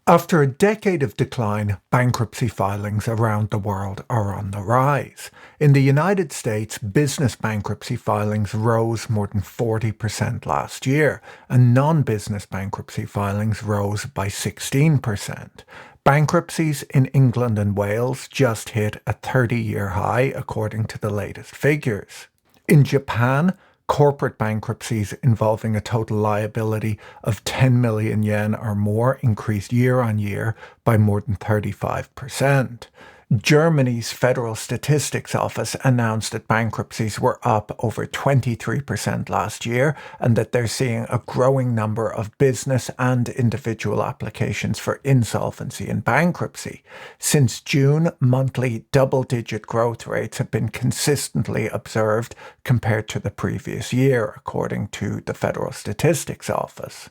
After a decade of decline, bankruptcy filings around the world are on the rise. In the United States, business bankruptcy filings rose more than 40% last year, and non-business bankruptcy filings rose by 16%. Bankruptcies in England and Wales just hit a 30-year high, according to the latest figures. In Japan, corporate bankruptcies involving a total liability of 10 million yen or more increased year on year by more than 35%. Germany's Federal Statistics Office announced that bankruptcies were up over 23% last year and that they're seeing a growing number of business and individual applications for insolvency and bankruptcy. Since June, monthly double-digit growth rates have been consistently observed compared to the previous year, according to the Federal Statistics Office.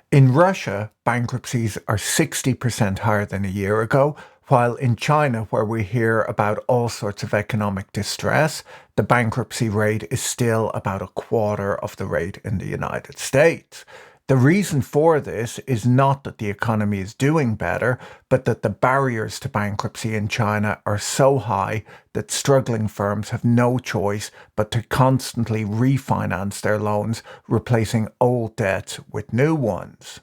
In Russia, bankruptcies are 60% higher than a year ago, while in China, where we hear about all sorts of economic distress, the bankruptcy rate is still about a quarter of the rate in the United States. The reason for this is not that the economy is doing better, but that the barriers to bankruptcy in China are so high that struggling firms have no choice but to constantly refinance their loans, replacing old debts with new ones.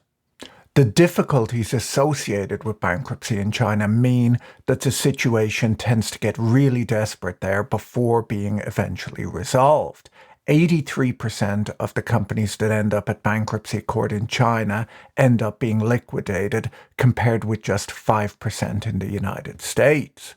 The difficulties associated with bankruptcy in China mean that the situation tends to get really desperate there before being eventually resolved. 83% of the companies that end up at bankruptcy court in China end up being liquidated, compared with just 5% in the United States.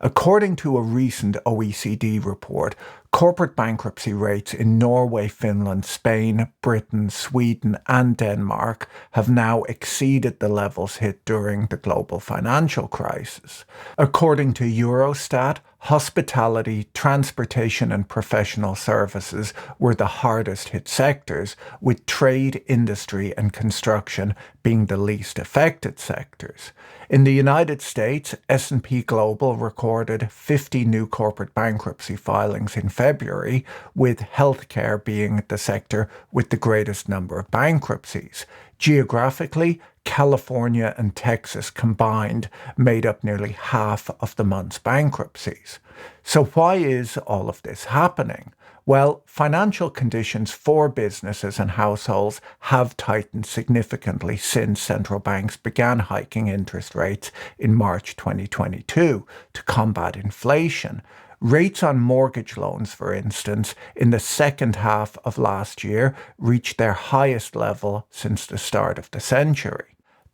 According to a recent OECD report, corporate bankruptcy rates in Norway, Finland, Spain, Britain, Sweden, and Denmark have now exceeded the levels hit during the global financial crisis. According to Eurostat, hospitality, transportation, and professional services were the hardest hit sectors, with trade, industry, and construction being the least affected sectors. In the United States, S&P Global recorded 50 new corporate bankruptcy filings in February, with healthcare being the sector with the greatest number of bankruptcies. Geographically, California and Texas combined made up nearly half of the month's bankruptcies. So why is all of this happening? Well, financial conditions for businesses and households have tightened significantly since central banks began hiking interest rates in March 2022 to combat inflation. Rates on mortgage loans, for instance, in the second half of last year reached their highest level since the start of the century.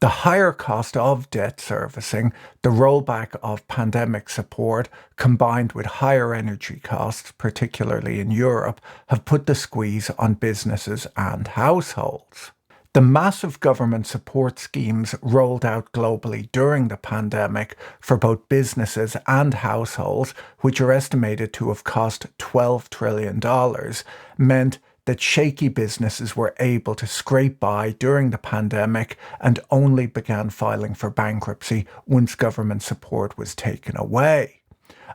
The higher cost of debt servicing, the rollback of pandemic support, combined with higher energy costs, particularly in Europe, have put the squeeze on businesses and households. The massive government support schemes rolled out globally during the pandemic for both businesses and households, which are estimated to have cost $12 trillion, meant that shaky businesses were able to scrape by during the pandemic and only began filing for bankruptcy once government support was taken away.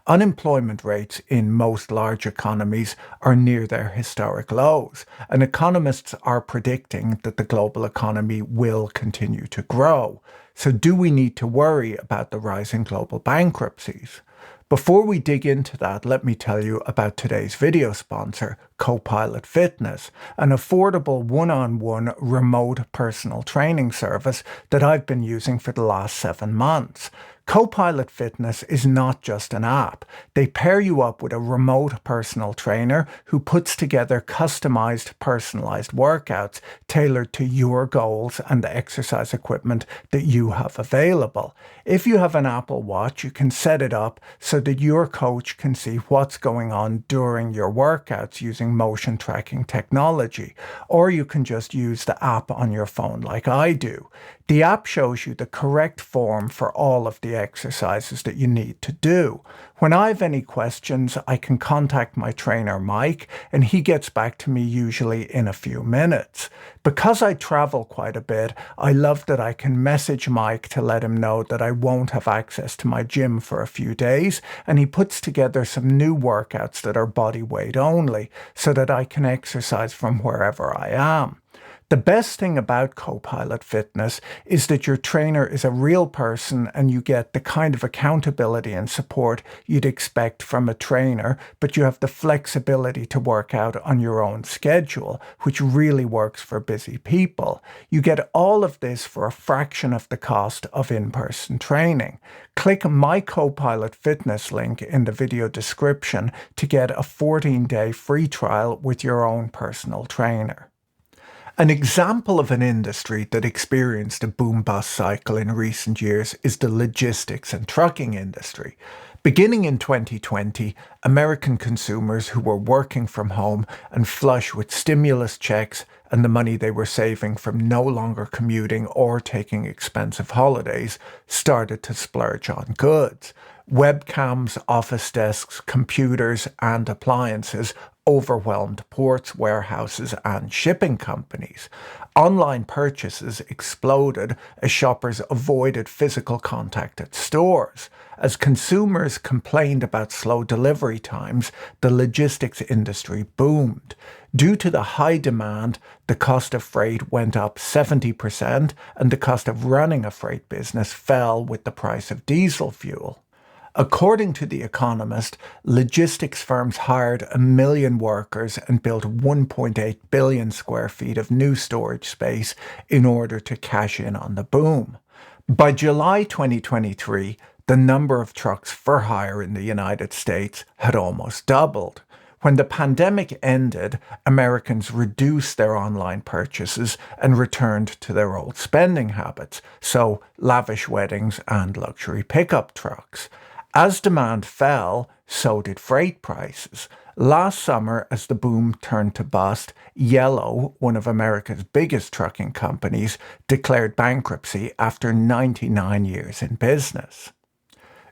Unemployment rates in most large economies are near their historic lows, and economists are predicting that the global economy will continue to grow. So do we need to worry about the rising global bankruptcies? Before we dig into that, let me tell you about today's video sponsor, CoPilot Fitness, an affordable one-on-one remote personal training service that I've been using for the last 7 months. CoPilot Fitness is not just an app. They pair you up with a remote personal trainer who puts together customized, personalized workouts tailored to your goals and the exercise equipment that you have available. If you have an Apple Watch, you can set it up so that your coach can see what's going on during your workouts using motion tracking technology, or you can just use the app on your phone like I do. The app shows you the correct form for all of the exercises that you need to do. When I have any questions, I can contact my trainer Mike, and he gets back to me usually in a few minutes. Because I travel quite a bit, I love that I can message Mike to let him know that I won't have access to my gym for a few days, and he puts together some new workouts that are body weight only, so that I can exercise from wherever I am. The best thing about CoPilot Fitness is that your trainer is a real person and you get the kind of accountability and support you'd expect from a trainer, but you have the flexibility to work out on your own schedule, which really works for busy people. You get all of this for a fraction of the cost of in-person training. Click my CoPilot Fitness link in the video description to get a 14-day free trial with your own personal trainer. An example of an industry that experienced a boom-bust cycle in recent years is the logistics and trucking industry. Beginning in 2020, American consumers who were working from home and flush with stimulus checks and the money they were saving from no longer commuting or taking expensive holidays started to splurge on goods. Webcams, office desks, computers, and appliances overwhelmed ports, warehouses, and shipping companies. Online purchases exploded as shoppers avoided physical contact at stores. As consumers complained about slow delivery times, the logistics industry boomed. Due to the high demand, the cost of freight went up 70%, and the cost of running a freight business fell with the price of diesel fuel. According to The Economist, logistics firms hired 1 million workers and built 1.8 billion square feet of new storage space in order to cash in on the boom. By July 2023, the number of trucks for hire in the United States had almost doubled. When the pandemic ended, Americans reduced their online purchases and returned to their old spending habits, so lavish weddings and luxury pickup trucks. As demand fell, so did freight prices. Last summer, as the boom turned to bust, Yellow, one of America's biggest trucking companies, declared bankruptcy after 99 years in business.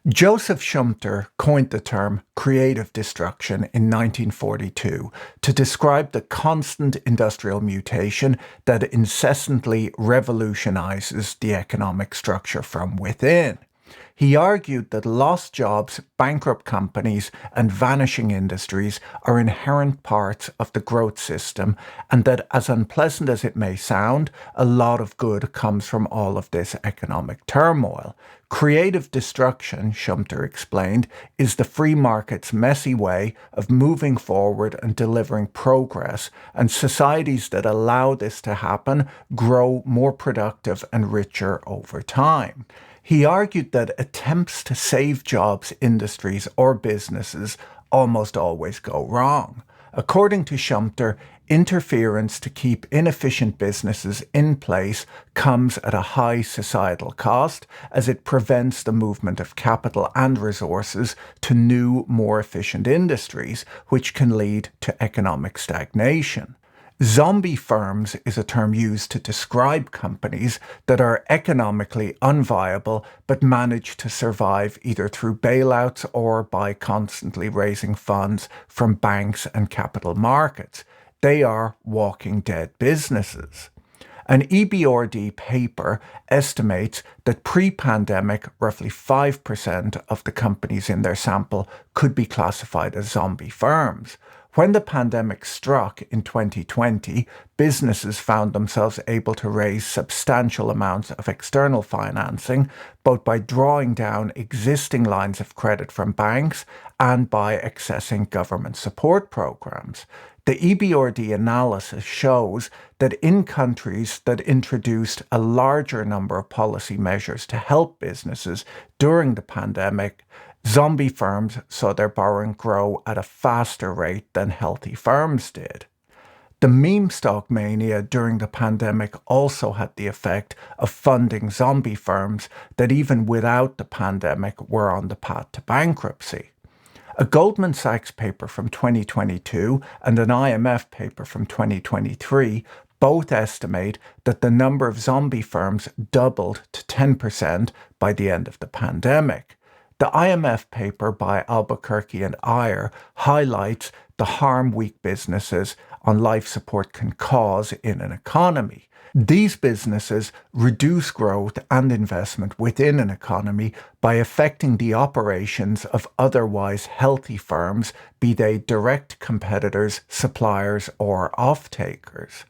Joseph Schumpeter coined the term creative destruction in 1942 to describe the constant industrial mutation that incessantly revolutionizes the economic structure from within. He argued that lost jobs, bankrupt companies, and vanishing industries are inherent parts of the growth system, and that, as unpleasant as it may sound, a lot of good comes from all of this economic turmoil. Creative destruction, Schumpeter explained, is the free market's messy way of moving forward and delivering progress, and societies that allow this to happen grow more productive and richer over time. He argued that attempts to save jobs, industries, or businesses almost always go wrong. According to Schumpeter, interference to keep inefficient businesses in place comes at a high societal cost, as it prevents the movement of capital and resources to new, more efficient industries, which can lead to economic stagnation. Zombie firms is a term used to describe companies that are economically unviable but manage to survive either through bailouts or by constantly raising funds from banks and capital markets. They are walking dead businesses. An EBRD paper estimates that pre-pandemic, roughly 5% of the companies in their sample could be classified as zombie firms. When the pandemic struck in 2020, businesses found themselves able to raise substantial amounts of external financing, both by drawing down existing lines of credit from banks and by accessing government support programs. The EBRD analysis shows that in countries that introduced a larger number of policy measures to help businesses during the pandemic, zombie firms saw their borrowing grow at a faster rate than healthy firms did. The meme stock mania during the pandemic also had the effect of funding zombie firms that even without the pandemic were on the path to bankruptcy. A Goldman Sachs paper from 2022 and an IMF paper from 2023 both estimate that the number of zombie firms doubled to 10% by the end of the pandemic. The IMF paper by Albuquerque and Iyer highlights the harm weak businesses on life support can cause in an economy. These businesses reduce growth and investment within an economy by affecting the operations of otherwise healthy firms, be they direct competitors, suppliers, or off-takers.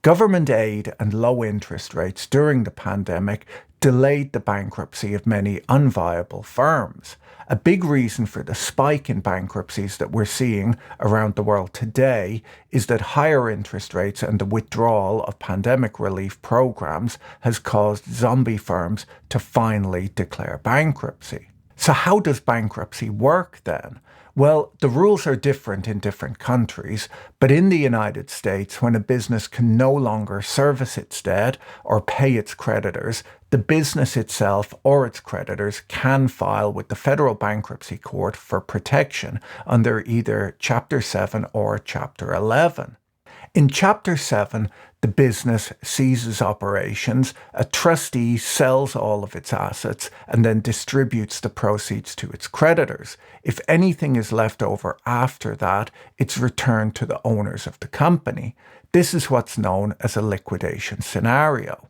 Government aid and low interest rates during the pandemic delayed the bankruptcy of many unviable firms. A big reason for the spike in bankruptcies that we're seeing around the world today is that higher interest rates and the withdrawal of pandemic relief programs has caused zombie firms to finally declare bankruptcy. So how does bankruptcy work then? Well, the rules are different in different countries, but in the United States, when a business can no longer service its debt or pay its creditors, the business itself or its creditors can file with the federal bankruptcy court for protection under either Chapter 7 or Chapter 11. In Chapter 7, the business ceases operations, a trustee sells all of its assets, and then distributes the proceeds to its creditors. If anything is left over after that, it's returned to the owners of the company. This is what's known as a liquidation scenario.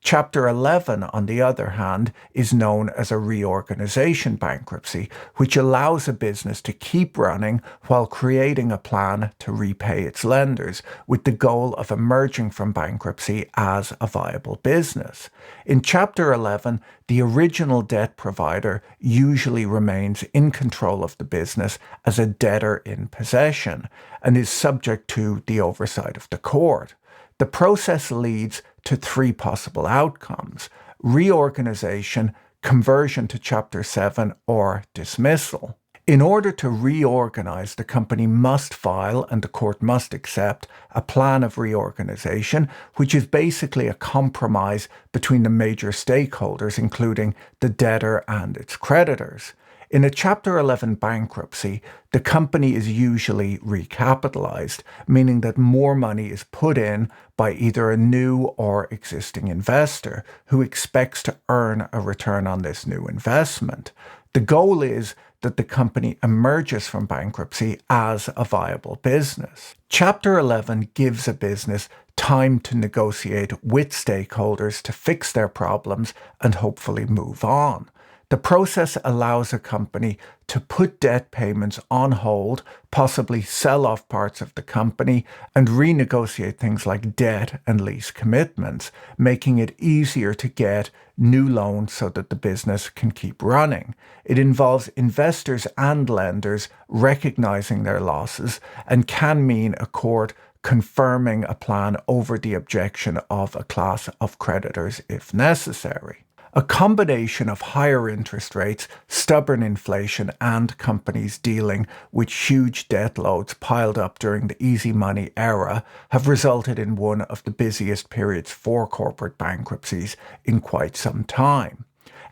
Chapter 11, on the other hand, is known as a reorganization bankruptcy, which allows a business to keep running while creating a plan to repay its lenders, with the goal of emerging from bankruptcy as a viable business. In Chapter 11, the original debt provider usually remains in control of the business as a debtor in possession and is subject to the oversight of the court. The process leads to three possible outcomes: reorganization, conversion to Chapter 7, or dismissal. In order to reorganize, the company must file, and the court must accept, a plan of reorganization, which is basically a compromise between the major stakeholders, including the debtor and its creditors. In a Chapter 11 bankruptcy, the company is usually recapitalized, meaning that more money is put in by either a new or existing investor who expects to earn a return on this new investment. The goal is that the company emerges from bankruptcy as a viable business. Chapter 11 gives a business time to negotiate with stakeholders to fix their problems and hopefully move on. The process allows a company to put debt payments on hold, possibly sell off parts of the company, and renegotiate things like debt and lease commitments, making it easier to get new loans so that the business can keep running. It involves investors and lenders recognizing their losses and can mean a court confirming a plan over the objection of a class of creditors if necessary. A combination of higher interest rates, stubborn inflation, and companies dealing with huge debt loads piled up during the easy money era have resulted in one of the busiest periods for corporate bankruptcies in quite some time.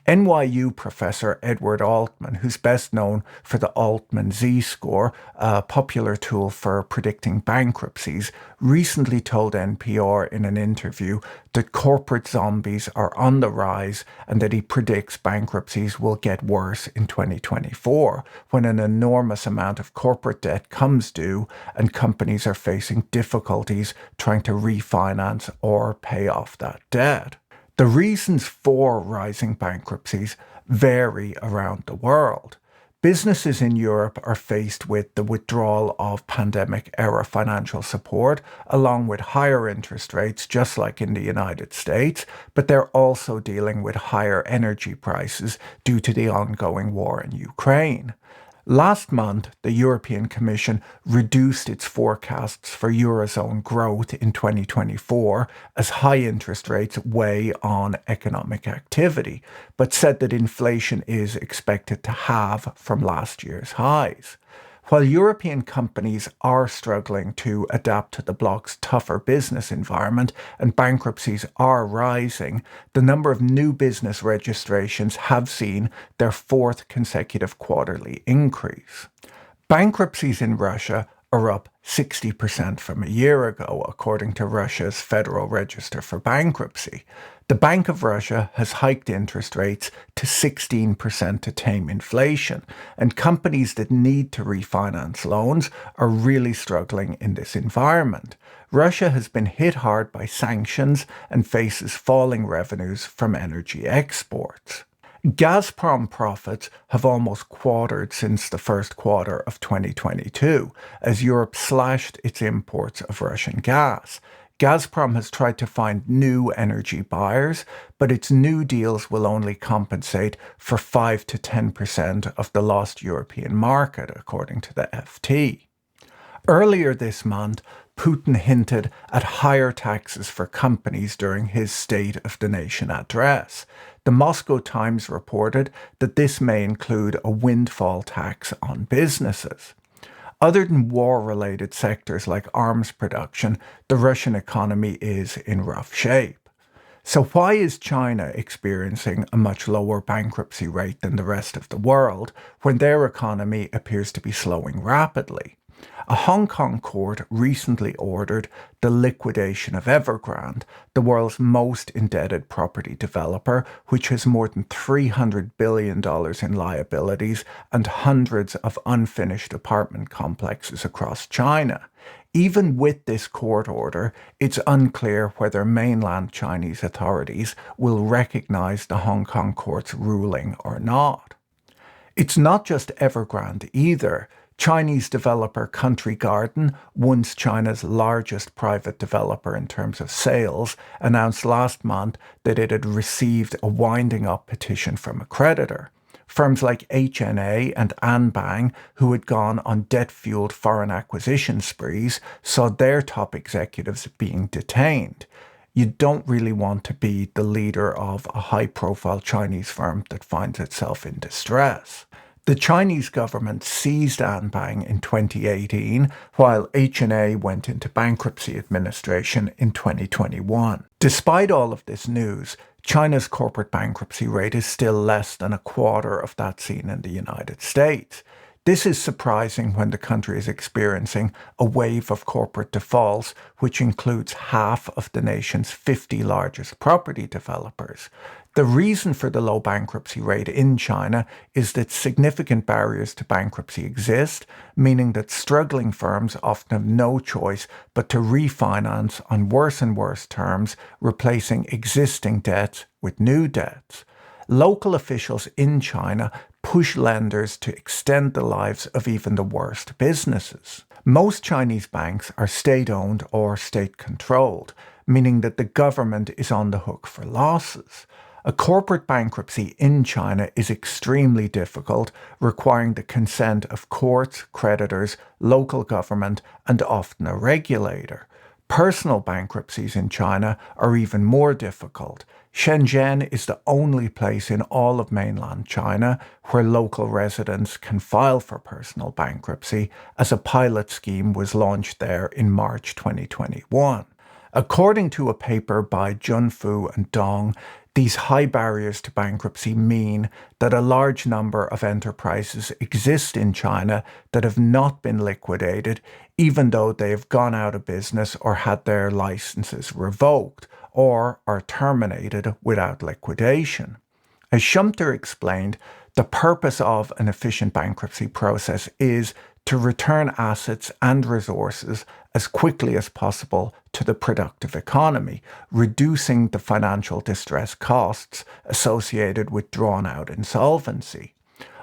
NYU professor Edward Altman, who's best known for the Altman Z-score, a popular tool for predicting bankruptcies, recently told NPR in an interview that corporate zombies are on the rise and that he predicts bankruptcies will get worse in 2024, when an enormous amount of corporate debt comes due and companies are facing difficulties trying to refinance or pay off that debt. The reasons for rising bankruptcies vary around the world. Businesses in Europe are faced with the withdrawal of pandemic-era financial support, along with higher interest rates, just like in the United States, but they're also dealing with higher energy prices due to the ongoing war in Ukraine. Last month, the European Commission reduced its forecasts for Eurozone growth in 2024 as high interest rates weigh on economic activity, but said that inflation is expected to halve from last year's highs. While European companies are struggling to adapt to the bloc's tougher business environment and bankruptcies are rising, the number of new business registrations have seen their fourth consecutive quarterly increase. Bankruptcies in Russia are up 60% from a year ago, according to Russia's Federal Register for Bankruptcy. The Bank of Russia has hiked interest rates to 16% to tame inflation, and companies that need to refinance loans are really struggling in this environment. Russia has been hit hard by sanctions and faces falling revenues from energy exports. Gazprom profits have almost quartered since the first quarter of 2022, as Europe slashed its imports of Russian gas. Gazprom has tried to find new energy buyers, but its new deals will only compensate for 5 to 10% of the lost European market, according to the FT. Earlier this month, Putin hinted at higher taxes for companies during his State of the Nation address. The Moscow Times reported that this may include a windfall tax on businesses. Other than war-related sectors like arms production, the Russian economy is in rough shape. So why is China experiencing a much lower bankruptcy rate than the rest of the world when their economy appears to be slowing rapidly? A Hong Kong court recently ordered the liquidation of Evergrande, the world's most indebted property developer, which has more than $300 billion in liabilities and hundreds of unfinished apartment complexes across China. Even with this court order, it's unclear whether mainland Chinese authorities will recognize the Hong Kong court's ruling or not. It's not just Evergrande either. Chinese developer Country Garden, once China's largest private developer in terms of sales, announced last month that it had received a winding up petition from a creditor. Firms like HNA and Anbang, who had gone on debt-fueled foreign acquisition sprees, saw their top executives being detained. You don't really want to be the leader of a high-profile Chinese firm that finds itself in distress. The Chinese government seized Anbang in 2018, while HNA went into bankruptcy administration in 2021. Despite all of this news, China's corporate bankruptcy rate is still less than a quarter of that seen in the United States. This is surprising when the country is experiencing a wave of corporate defaults, which includes half of the nation's 50 largest property developers. The reason for the low bankruptcy rate in China is that significant barriers to bankruptcy exist, meaning that struggling firms often have no choice but to refinance on worse and worse terms, replacing existing debts with new debts. Local officials in China push lenders to extend the lives of even the worst businesses. Most Chinese banks are state-owned or state-controlled, meaning that the government is on the hook for losses. A corporate bankruptcy in China is extremely difficult, requiring the consent of courts, creditors, local government, and often a regulator. Personal bankruptcies in China are even more difficult. Shenzhen is the only place in all of mainland China where local residents can file for personal bankruptcy, as a pilot scheme was launched there in March 2021. According to a paper by Junfu and Dong, these high barriers to bankruptcy mean that a large number of enterprises exist in China that have not been liquidated, even though they have gone out of business or had their licenses revoked, or are terminated without liquidation. As Shumter explained, the purpose of an efficient bankruptcy process is to return assets and resources as quickly as possible to the productive economy, reducing the financial distress costs associated with drawn-out insolvency.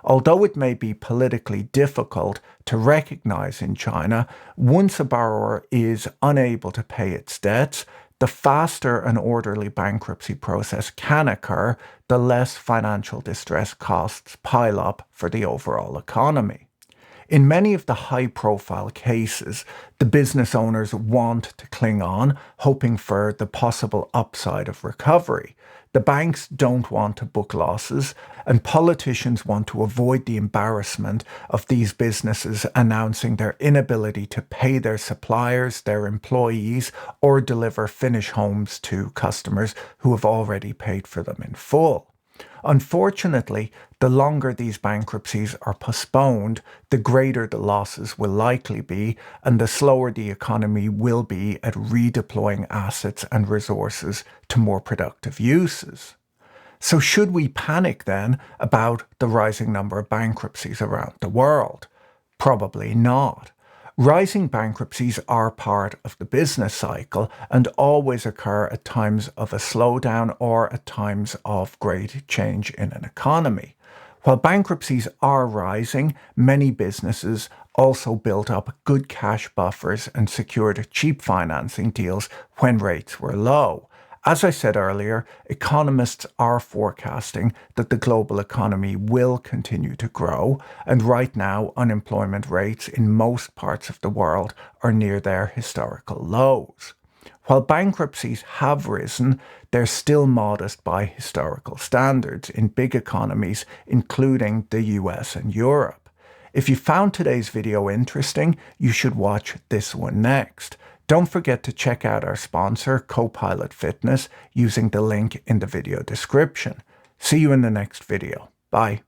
Although it may be politically difficult to recognize in China, once a borrower is unable to pay its debts, the faster an orderly bankruptcy process can occur, the less financial distress costs pile up for the overall economy. In many of the high-profile cases, the business owners want to cling on, hoping for the possible upside of recovery. The banks don't want to book losses, and politicians want to avoid the embarrassment of these businesses announcing their inability to pay their suppliers, their employees, or deliver finished homes to customers who have already paid for them in full. Unfortunately, the longer these bankruptcies are postponed, the greater the losses will likely be, and the slower the economy will be at redeploying assets and resources to more productive uses. So should we panic then about the rising number of bankruptcies around the world? Probably not. Rising bankruptcies are part of the business cycle and always occur at times of a slowdown or at times of great change in an economy. While bankruptcies are rising, many businesses also built up good cash buffers and secured cheap financing deals when rates were low. As I said earlier, economists are forecasting that the global economy will continue to grow, and right now, unemployment rates in most parts of the world are near their historical lows. While bankruptcies have risen, they're still modest by historical standards in big economies, including the US and Europe. If you found today's video interesting, you should watch this one next. Don't forget to check out our sponsor, CoPilot Fitness, using the link in the video description. See you in the next video. Bye.